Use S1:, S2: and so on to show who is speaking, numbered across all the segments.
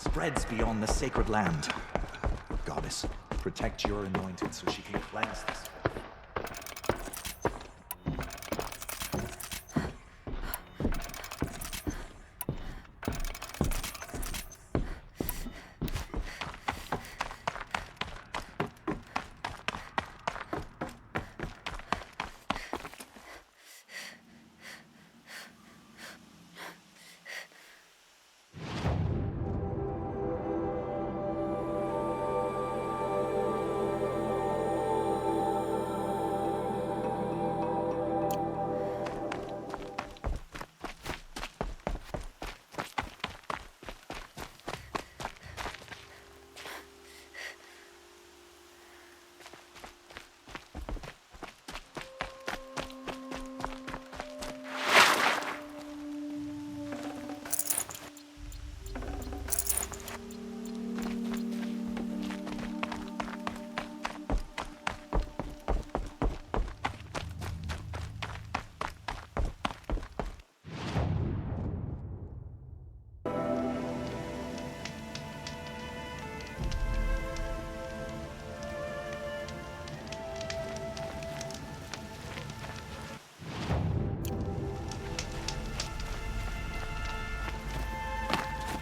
S1: spreads beyond the sacred land. Goddess, protect your anointed so she can cleanse this.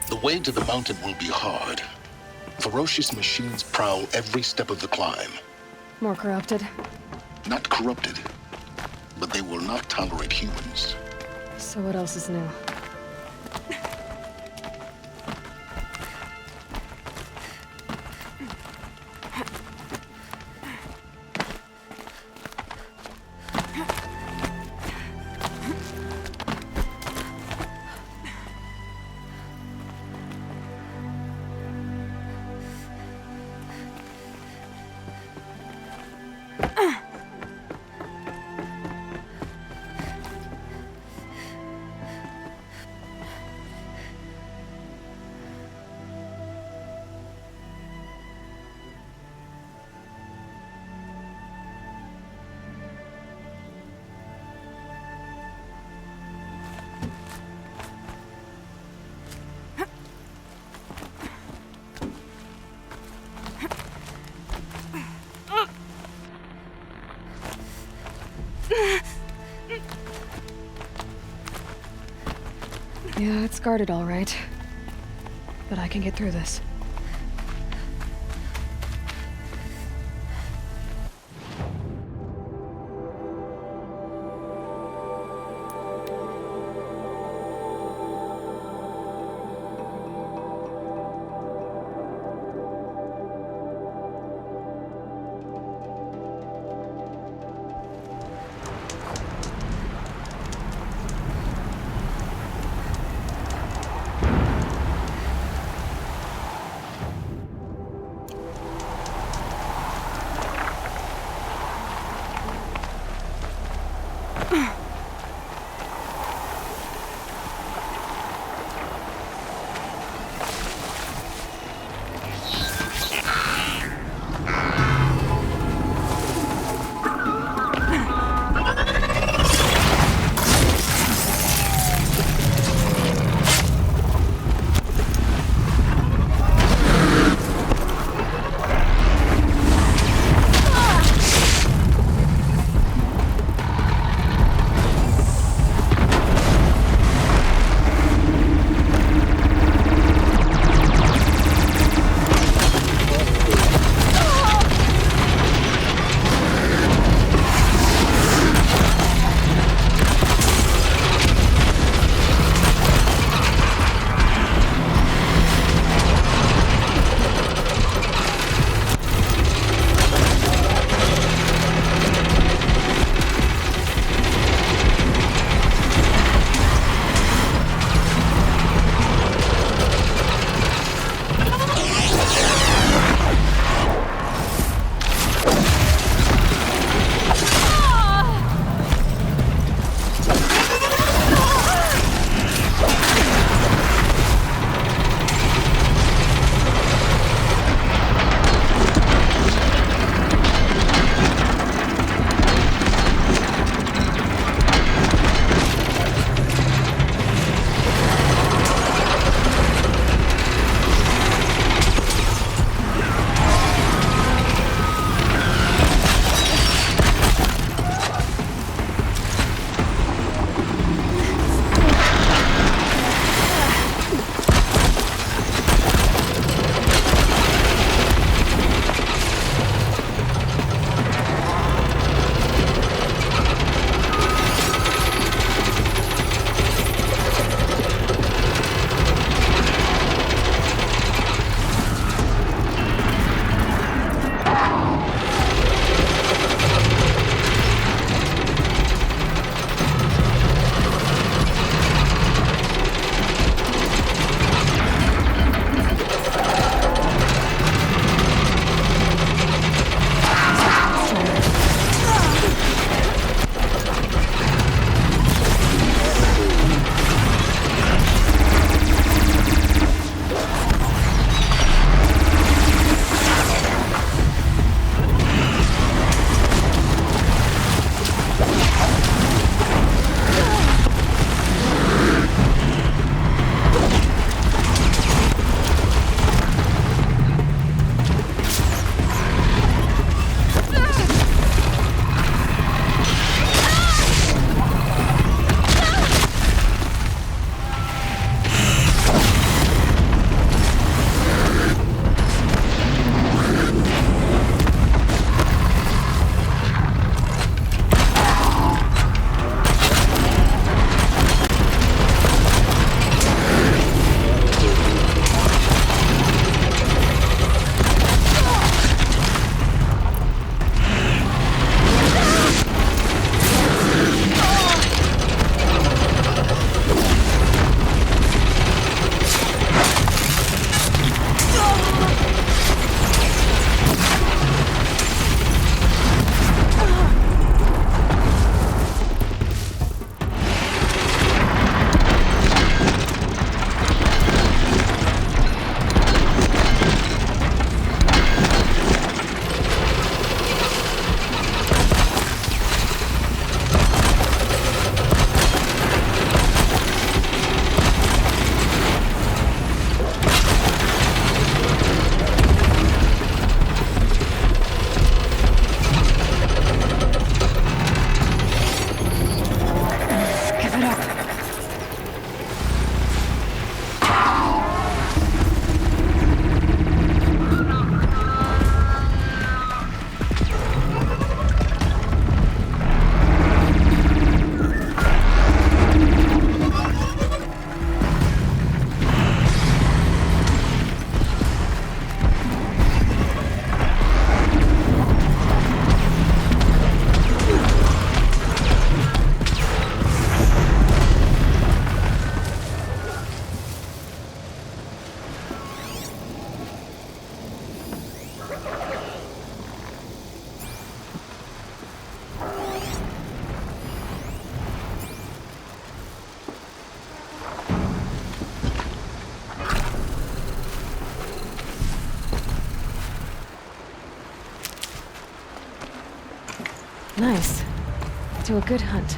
S2: The way to the mountain will be hard. Ferocious machines prowl every step of the climb.
S3: More corrupted?
S2: Not corrupted, but they will not tolerate humans.
S3: So what else is new? Yeah, it's guarded all right. But I can get through this. Nice. To a good hunt.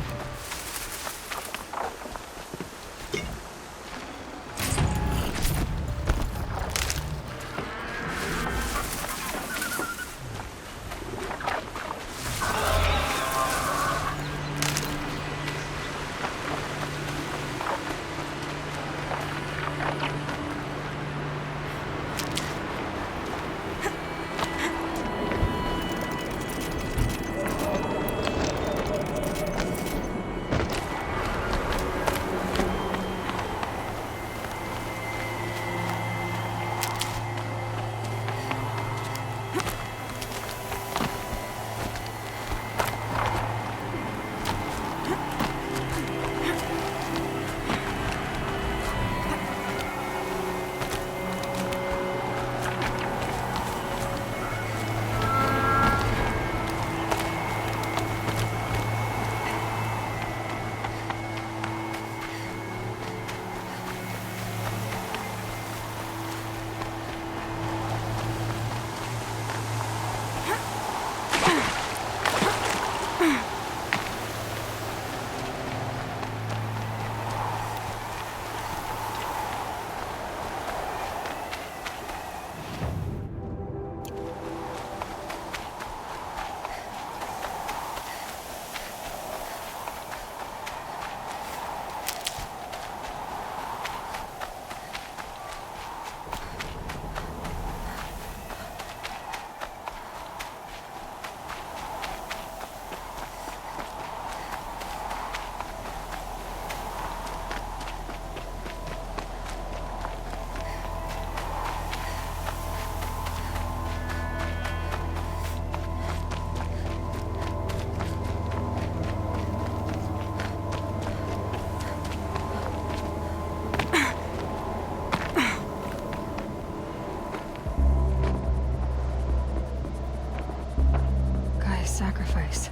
S3: Sacrifice.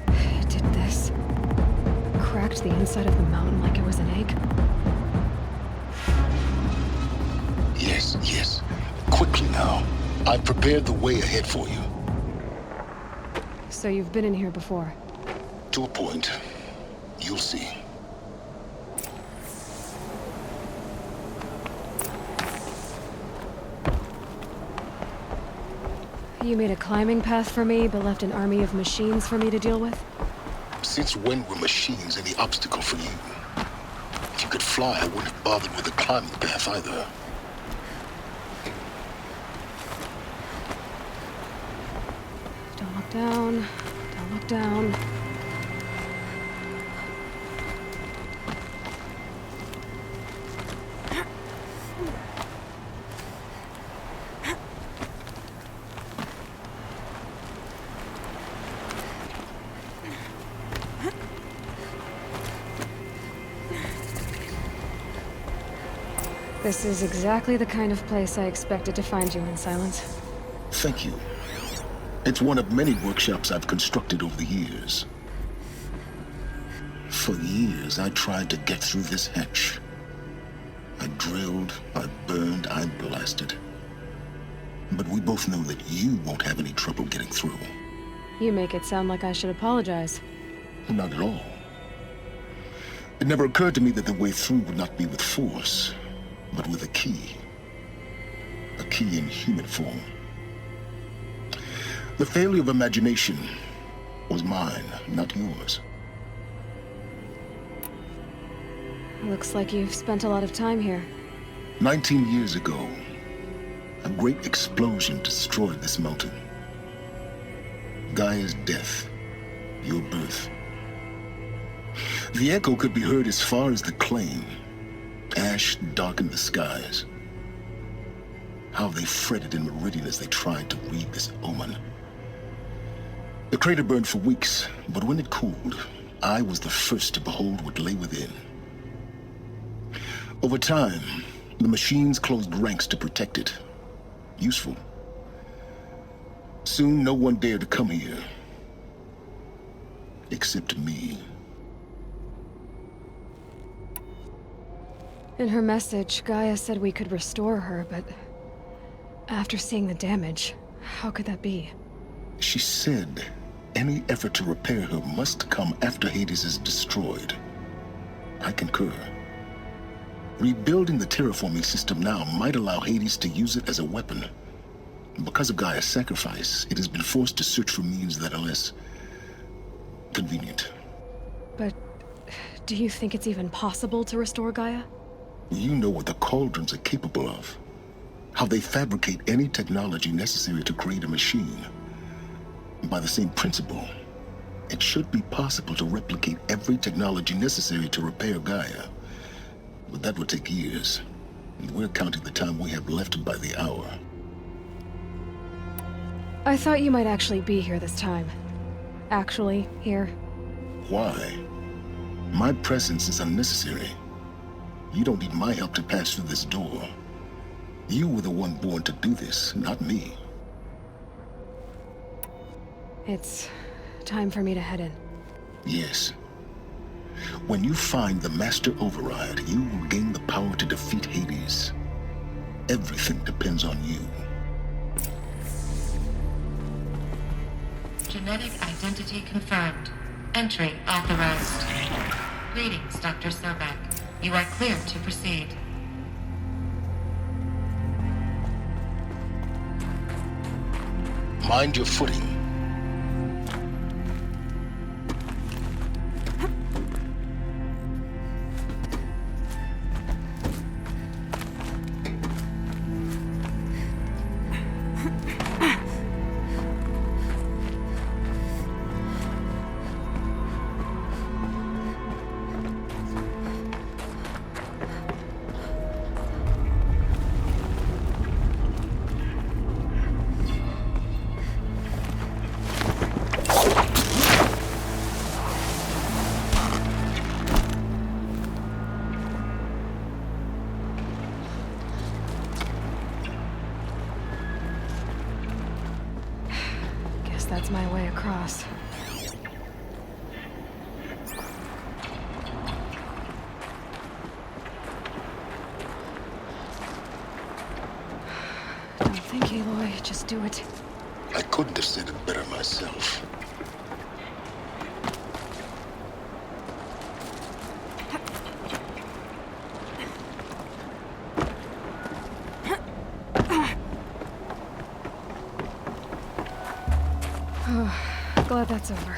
S3: It did this. Cracked the inside of the mountain like it was an egg.
S2: Yes, yes. Quickly now. I've prepared the way ahead for you.
S3: So you've been in here before?
S2: To a point. You'll see.
S3: You made a climbing path for me, but left an army of machines for me to deal with?
S2: Since when were machines any obstacle for you? If you could fly, I wouldn't have bothered with a climbing path either.
S3: Don't look down. Don't look down. This is exactly the kind of place I expected to find you in, Silence.
S2: Thank you. It's one of many workshops I've constructed over the years. For years, I tried to get through this hatch. I drilled, I burned, I blasted. But we both know that you won't have any trouble getting through.
S3: You make it sound like I should apologize.
S2: Not at all. It never occurred to me that the way through would not be with force, but with a key. A key in human form. The failure of imagination was mine, not yours.
S3: Looks like you've spent a lot of time here.
S2: 19 years ago, a great explosion destroyed this mountain. Gaia's death, your birth. The echo could be heard as far as the claim. Ash darkened the skies. How they fretted in meridian as they tried to read this omen. The crater burned for weeks, but when it cooled, I was the first to behold what lay within. Over time, the machines closed ranks to protect it. Useful. Soon, no one dared to come here. Except me.
S3: In her message, Gaia said we could restore her, but after seeing the damage, how could that be?
S2: She said Any effort to repair her must come after Hades is destroyed. I concur. Rebuilding the terraforming system now might allow Hades to use it as a weapon. Because of Gaia's sacrifice, it has been forced to search for means that are less convenient.
S3: But do you think it's even possible to restore Gaia?
S2: You know what the cauldrons are capable of. How they fabricate any technology necessary to create a machine. By the same principle, it should be possible to replicate every technology necessary to repair Gaia. But that would take years. And we're counting the time we have left by the hour.
S3: I thought you might actually be here this time. Actually, here.
S2: Why? My presence is unnecessary. You don't need my help to pass through this door. You were the one born to do this, not me.
S3: It's time for me to head in.
S2: Yes. When you find the Master Override, you will gain the power to defeat Hades. Everything depends on you.
S4: Genetic identity confirmed. Entry authorized. Greetings, Dr. Sobek. You are cleared to proceed.
S2: Mind your footing.
S3: That's my way across. Don't think, Aloy. Just do it.
S2: I couldn't have said it better myself.
S3: Glad that's over.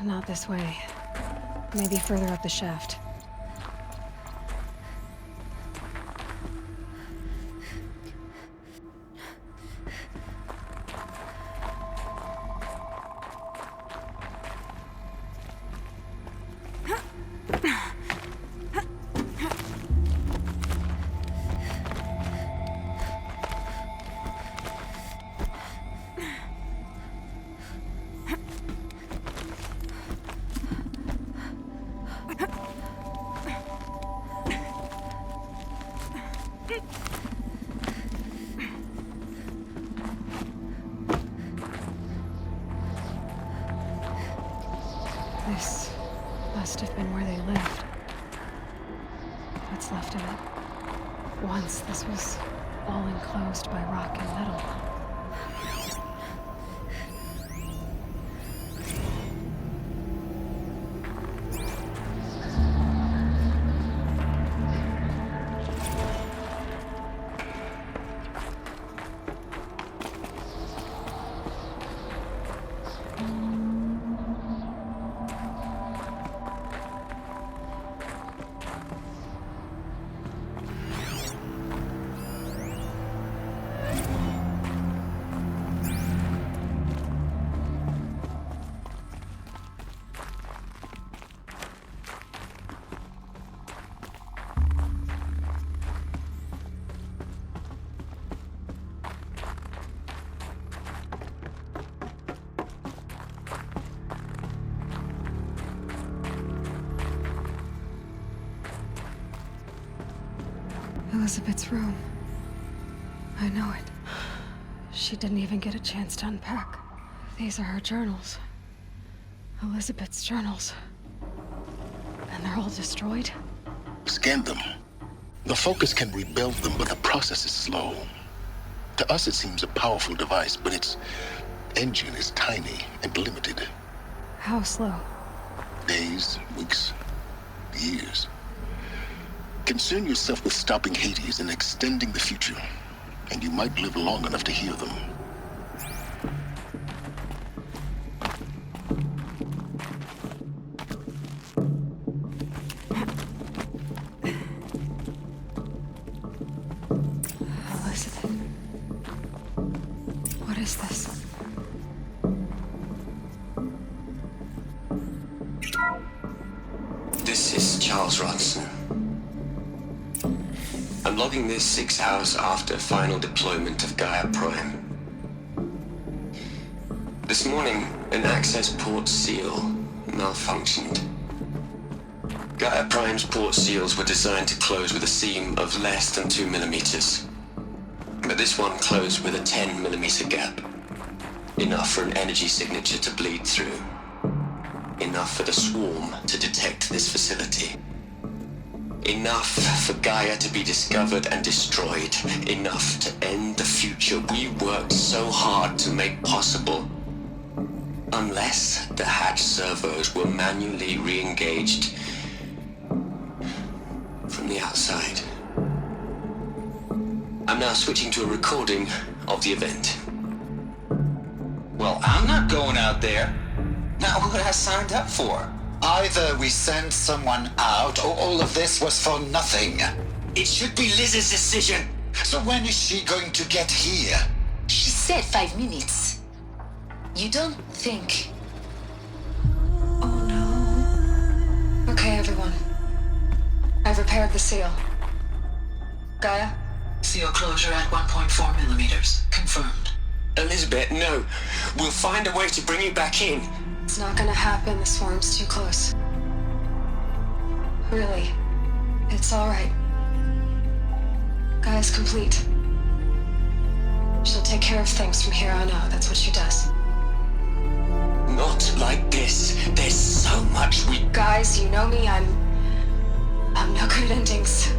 S3: Not this way. Maybe further up the shaft. This must have been where they lived. What's left of it. Once this was all enclosed by rock and metal. Elizabeth's room. I know it. She didn't even get a chance to unpack. These are her journals. Elizabeth's journals. And they're all destroyed?
S2: Scan them. The Focus can rebuild them, but the process is slow. To us, it seems a powerful device, but its engine is tiny and limited.
S3: How slow?
S2: Days, weeks, years. Concern yourself with stopping Hades and extending the future, and you might live long enough to hear them.
S3: Elizabeth. What is this?
S5: This is Charles Ronson. I'm logging this 6 hours after final deployment of Gaia Prime. This morning, an access port seal malfunctioned. Gaia Prime's port seals were designed to close with a seam of less than 2 millimeters. But this one closed with a 10 millimeter gap. Enough for an energy signature to bleed through. Enough for the swarm to detect this facility. Enough for Gaia to be discovered and destroyed. Enough to end the future we worked so hard to make possible. Unless the hatch servos were manually re-engaged from the outside. I'm now switching to a recording of the event.
S6: Well, I'm not going out there. Not what I signed up for. Either we send someone out, or all of this was for nothing. It should be Liz's decision. So when is she going to get here?
S4: She said 5 minutes. You don't think...
S3: Oh no. Okay, everyone. I've repaired the seal. Gaia?
S7: Seal closure at 1.4 millimeters. Confirmed.
S5: Elizabeth, no. We'll find a way to bring you back in.
S3: It's not gonna happen. The swarm's too close. Really. It's alright. Gaia's complete. She'll take care of things from here on out. That's what she does.
S5: Not like this. There's so much we...
S3: Guys, you know me. I'm no good at endings.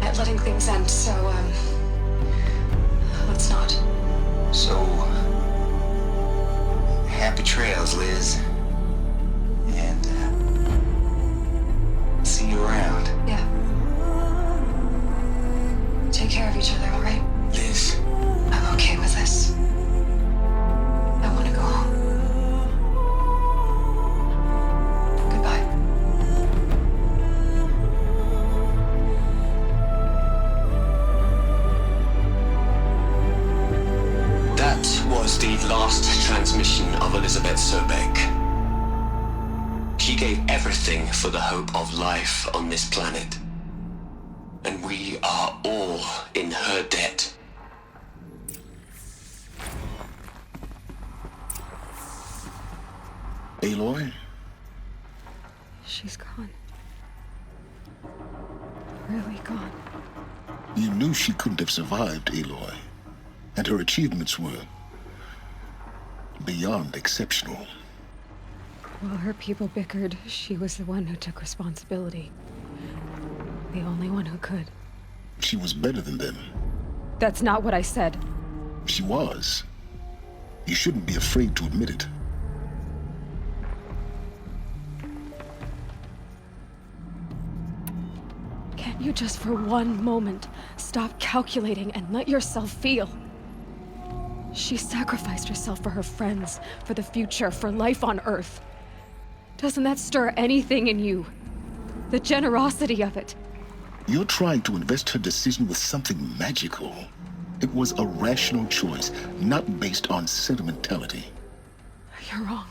S3: At letting things end, so, let's not.
S6: So, happy trails, Liz. And, see you around.
S3: Yeah. Take care of each other, alright?
S5: Liz,
S3: I'm okay with this. I want to go home. Goodbye.
S5: that was the last transmission of Elizabeth Sobek. She gave everything for the hope of life on this planet. And we are all in her debt.
S2: Aloy?
S3: She's gone. Really gone.
S2: You knew she couldn't have survived, Aloy. And her achievements were beyond exceptional.
S3: While her people bickered, she was the one who took responsibility. The only one who could.
S2: She was better than them.
S3: That's not what I said.
S2: She was. You shouldn't be afraid to admit it.
S3: Can't you just for one moment stop calculating and let yourself feel? She sacrificed herself for her friends, for the future, for life on Earth. Doesn't that stir anything in you? The generosity of it.
S2: You're trying to invest her decision with something magical. It was a rational choice, not based on sentimentality.
S3: You're wrong.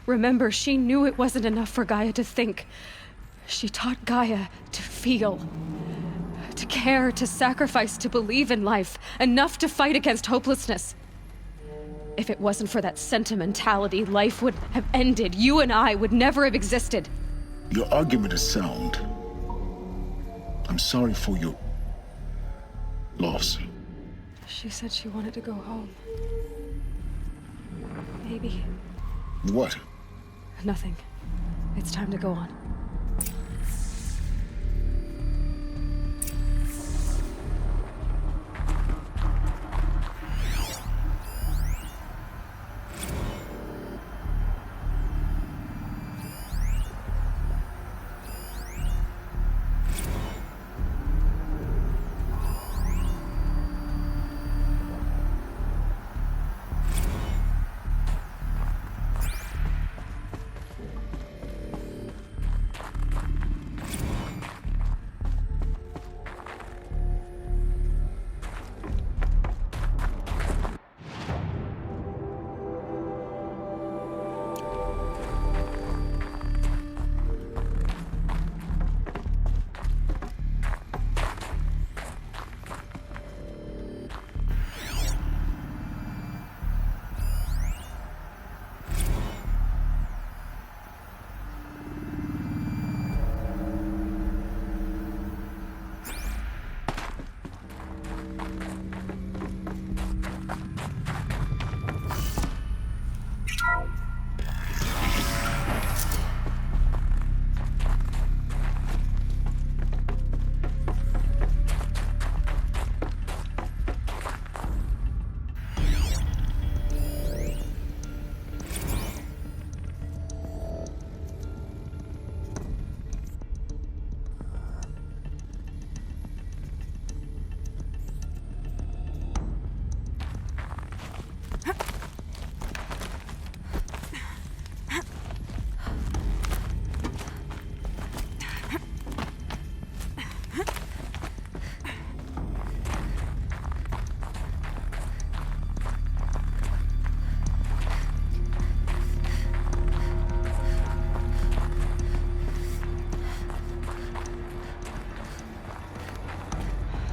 S3: Remember, she knew it wasn't enough for Gaia to think. She taught Gaia to feel. To care, to sacrifice, to believe in life. Enough to fight against hopelessness. If it wasn't for that sentimentality, life would have ended. You and I would never have existed.
S2: Your argument is sound. I'm sorry for your loss.
S3: She said she wanted to go home. Maybe.
S2: What?
S3: Nothing. It's time to go on.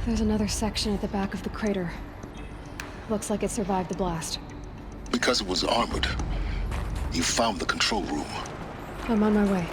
S3: There's another section at the back of the crater. Looks like it survived the blast.
S2: Because it was armored. You found the control room.
S3: I'm on my way.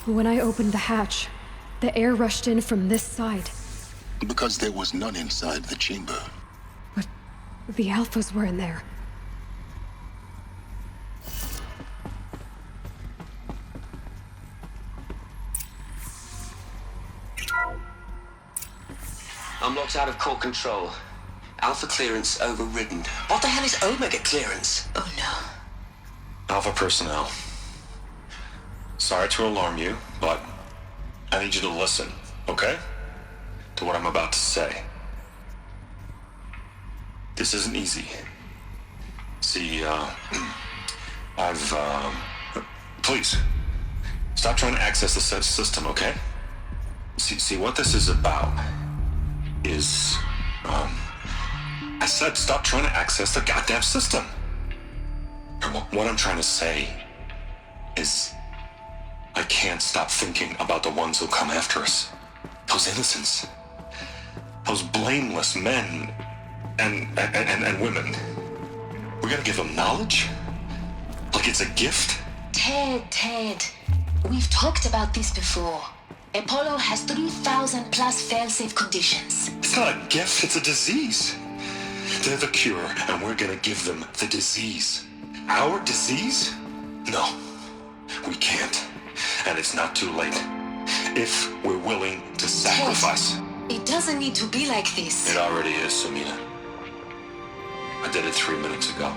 S3: When I opened the hatch, the air rushed in from this side.
S2: Because there was none inside the chamber.
S3: But the Alphas were in there.
S5: I'm locked out of core control. Alpha clearance overridden. What the hell is Omega clearance?
S7: Oh no.
S8: Alpha personnel. Sorry to alarm you, but I need you to listen, okay? To what I'm about to say. This isn't easy. See, please, stop trying to access the system, okay? See, what this is about is, I said stop trying to access the goddamn system. And what I'm trying to say is, I can't stop thinking about the ones who come after us. Those innocents. Those blameless men and women. We're gonna give them knowledge? Like it's a gift?
S7: Ted. We've talked about this before. Apollo has 3,000 plus fail-safe conditions.
S8: It's not a gift, it's a disease. They're the cure, and we're gonna give them the disease. Our disease? No, we can't. And it's not too late. If we're willing to sacrifice.
S7: It doesn't need to be like this.
S8: It already is, Samina. I did it 3 minutes ago.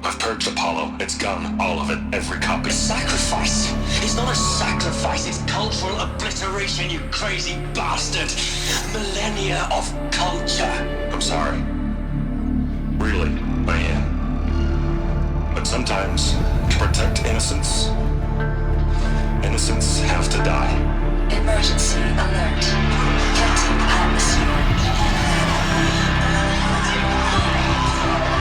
S8: I've purged Apollo. It's gone. All of it. Every copy.
S5: Sacrifice? It's not a sacrifice, it's cultural obliteration, you crazy bastard! Millennia of culture!
S8: I'm sorry. Really, I am. But sometimes, to protect innocence,